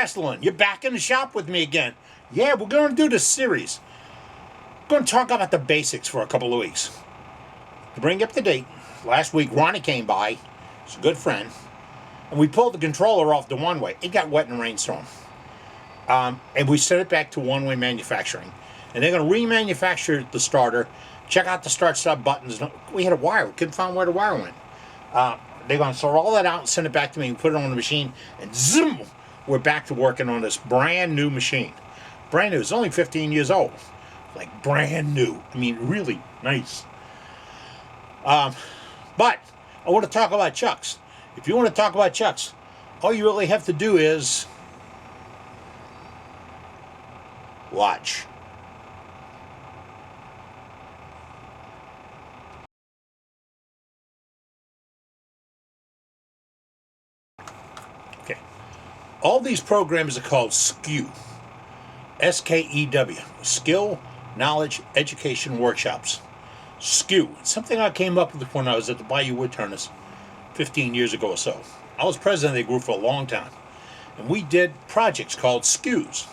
Castellan. You're back in the shop with me again. Yeah, we're going to do this series. We're going to talk about the basics for a couple of weeks. To bring you up to date, last week Ronnie came by. He's a good friend. And we pulled the controller off the one-way. It got wet in a rainstorm. And we sent it back to one-way manufacturing. And they're going to remanufacture the starter. Check out the start-stop buttons. We had a wire. We couldn't find where the wire went. They're going to sort all that out and send it back to me and put it on the machine. And zoom! We're back to working on this brand new machine. Brand new. It's only 15 years old. Like brand new. I mean, really nice. But I want to talk about chucks. If you want to talk about chucks, all you really have to do is watch. Okay. All these programs are called Skew. S-K-E-W. Skill, Knowledge, Education Workshops. Skew. It's something I came up with when I was at the Bayou Woodturners 15 years ago or so. I was president of the group for a long time. And we did projects called Skews.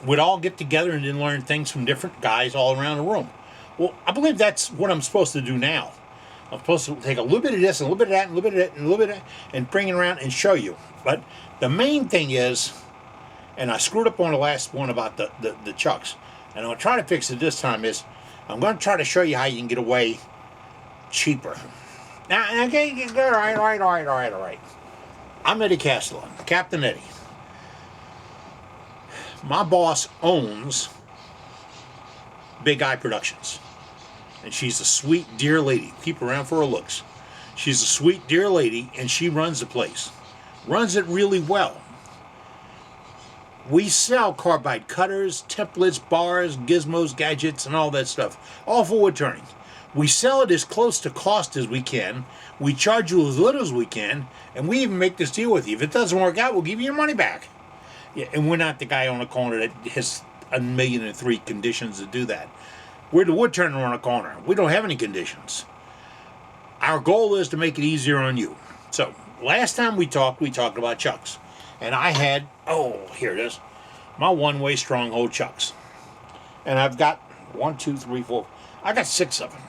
We'd all get together and then learn things from different guys all around the room. Well, I believe that's what I'm supposed to do now. I'm supposed to take a little bit of this, and a little bit of that, and a little bit of that, and a little bit of that, and bring it around and show you. But the main thing is, and I screwed up on the last one about the chucks, and I'm going to try to fix it this time, is I'm going to try to show you how you can get away cheaper. Now, okay, all right. I'm Eddie Castellan, Captain Eddie. My boss owns Big Eye Productions. And she's a sweet, dear lady. Keep her around for her looks. She's a sweet, dear lady, and she runs the place. Runs it really well. We sell carbide cutters, templates, bars, gizmos, gadgets, and all that stuff. All for wood turning. We sell it as close to cost as we can. We charge you as little as we can. And we even make this deal with you. If it doesn't work out, we'll give you your money back. Yeah, and we're not the guy on the corner that has 1,000,003 conditions to do that. We're the wood turner on the corner. We don't have any conditions. Our goal is to make it easier on you. So, last time we talked about chucks. And I had, here it is, my one-way stronghold chucks. And I've got 1, 2, 3, 4, I got 6 of them.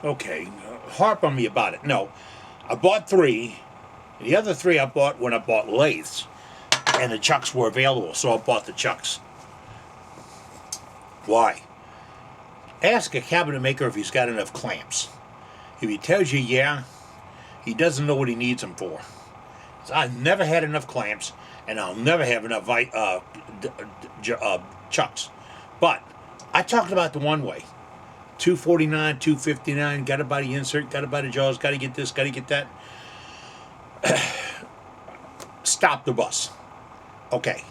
Okay, harp on me about it. No, I bought 3. The other 3 I bought when I bought lathes. And the chucks were available, so I bought the chucks. Why? Ask a cabinet maker if he's got enough clamps. If he tells you yeah, he doesn't know what he needs them for. So I've never had enough clamps, and I'll never have enough chucks. But I talked about the one-way. $249, $259, got to buy the insert, got to buy the jaws, got to get this, got to get that. Stop the bus. Okay.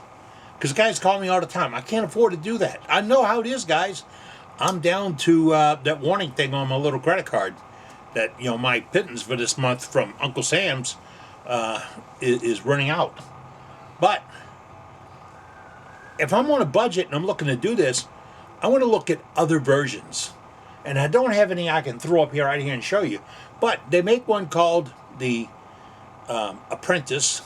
Because guys call me all the time. I can't afford to do that. I know how it is, guys. I'm down to that warning thing on my little credit card that, my pittance for this month from Uncle Sam's is running out. But if I'm on a budget and I'm looking to do this, I want to look at other versions. And I don't have any I can throw up here right here and show you. But they make one called the Apprentice.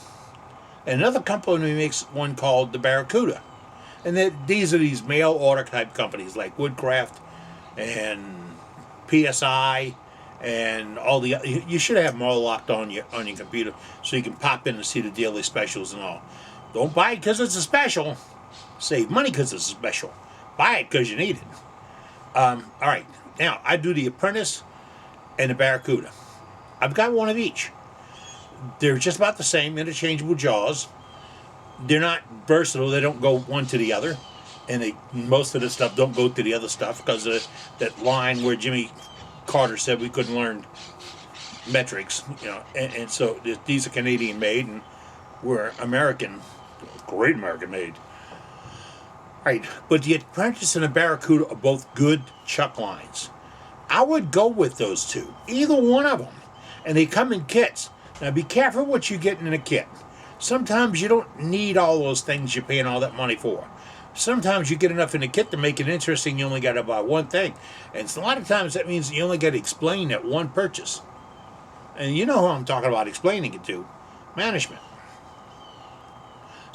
And another company makes one called the Barracuda. And these are these mail order type companies like Woodcraft and PSI and all the. You should have them all locked on your computer so you can pop in and see the daily specials and all. Don't buy it because it's a special. Save money because it's a special. Buy it because you need it. All right. Now I do the Apprentice and the Barracuda. I've got one of each. They're just about the same, interchangeable jaws. They're not versatile. They don't go one to the other. And most of the stuff don't go to the other stuff because of that line where Jimmy Carter said we couldn't learn metrics. And so these are Canadian made and we're American, great American made. Right, but the Apprentice and the Barracuda are both good chuck lines. I would go with those two, either one of them. And they come in kits. Now be careful what you get in a kit. Sometimes you don't need all those things you're paying all that money for. Sometimes you get enough in the kit to make it interesting, you only got to buy one thing. And a lot of times that means you only got to explain that one purchase. And you know who I'm talking about explaining it to. Management.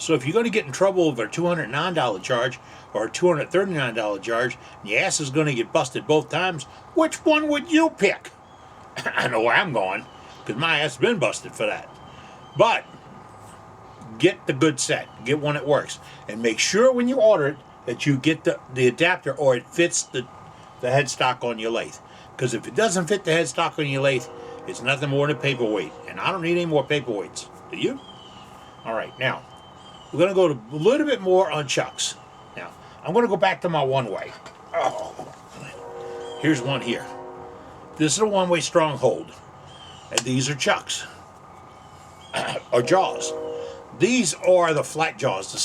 So if you're going to get in trouble over a $209 charge or a $239 charge, and your ass is going to get busted both times, which one would you pick? I know where I'm going, because my ass has been busted for that. But get the good set. Get one that works. And make sure when you order it that you get the adapter or it fits the headstock on your lathe. Because if it doesn't fit the headstock on your lathe, it's nothing more than a paperweight. And I don't need any more paperweights. Do you? All right, now, we're going to go to a little bit more on chucks. Now, I'm going to go back to my one-way. Oh, here's one here. This is a one-way stronghold. And these are chucks. Or jaws. These are the flat jaws, the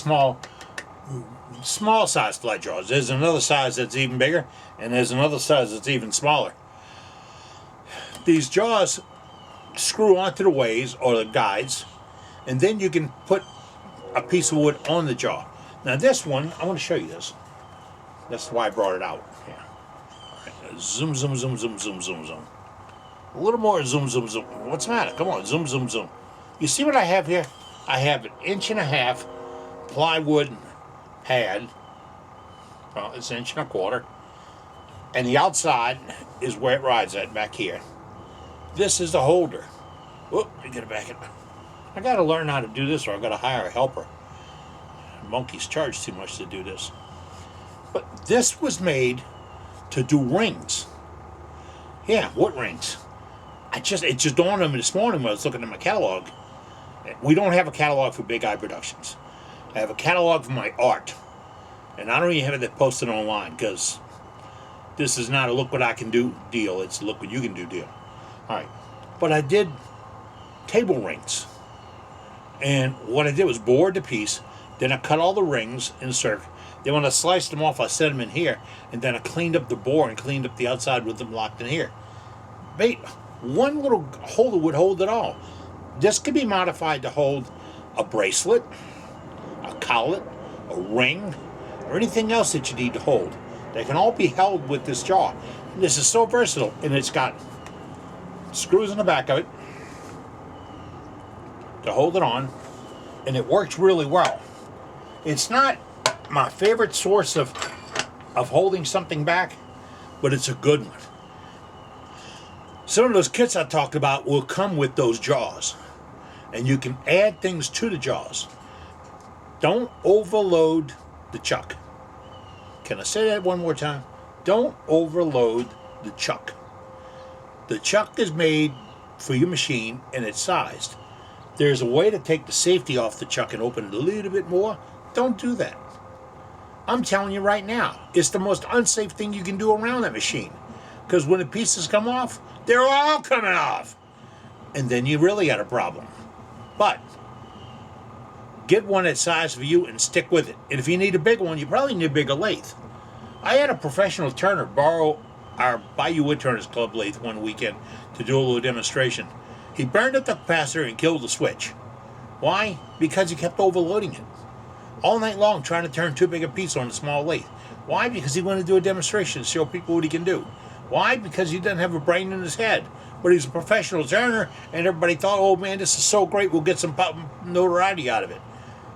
small size flat jaws. There's another size that's even bigger, and there's another size that's even smaller. These jaws screw onto the ways or the guides, and then you can put a piece of wood on the jaw. Now this one, I want to show you this. That's why I brought it out. Yeah. All right. Zoom, zoom, zoom, zoom, zoom, zoom, zoom. A little more zoom, zoom, zoom. What's the matter? Come on, zoom, zoom, zoom. You see what I have here? I have 1.5 inch plywood pad. Well, it's 1.25 inch. And the outside is where it rides at, back here. This is the holder. Whoop, let me get it back in. I got to learn how to do this, or I've got to hire a helper. Monkeys charge too much to do this. But this was made to do rings. Yeah, what rings? It just dawned on me this morning when I was looking at my catalog. We don't have a catalog for Big Eye Productions. I have a catalog for my art. And I don't even have it posted online, because this is not a look what I can do deal. It's a look what you can do deal. All right. But I did table rings. And what I did was bored the piece. Then I cut all the rings in a circle. Then when I sliced them off, I set them in here. And then I cleaned up the bore and cleaned up the outside with them locked in here. Mate, one little holder would hold it all. This could be modified to hold a bracelet, a collet, a ring, or anything else that you need to hold. They can all be held with this jaw. This is so versatile, and it's got screws in the back of it to hold it on, and it works really well. It's not my favorite source of holding something back, but it's a good one. Some of those kits I talked about will come with those jaws, and you can add things to the jaws. Don't overload the chuck. Can I say that one more time? Don't overload the chuck. The chuck is made for your machine, and it's sized. There's a way to take the safety off the chuck and open it a little bit more. Don't do that. I'm telling you right now, it's the most unsafe thing you can do around that machine. Because when the pieces come off, they're all coming off. And then you really got a problem. But get one that's size for you and stick with it. And if you need a bigger one, you probably need a bigger lathe. I had a professional turner borrow our Bayou Woodturners Club lathe one weekend to do a little demonstration. He burned up the capacitor and killed the switch. Why? Because he kept overloading it. All night long trying to turn too big a piece on a small lathe. Why? Because he wanted to do a demonstration to show people what he can do. Why? Because he doesn't have a brain in his head. But he's a professional turner, and everybody thought, oh man, this is so great, we'll get some notoriety out of it.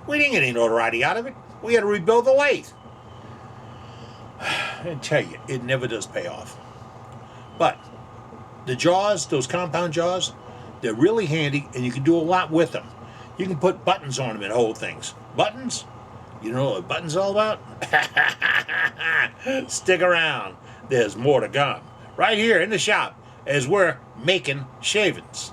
We didn't get any notoriety out of it. We had to rebuild the lathe. I tell you, it never does pay off. But the jaws, those compound jaws, they're really handy, and you can do a lot with them. You can put buttons on them and hold things. Buttons? You know what buttons all about? Stick around. There's more to come. Right here in the shop as we're making shavings.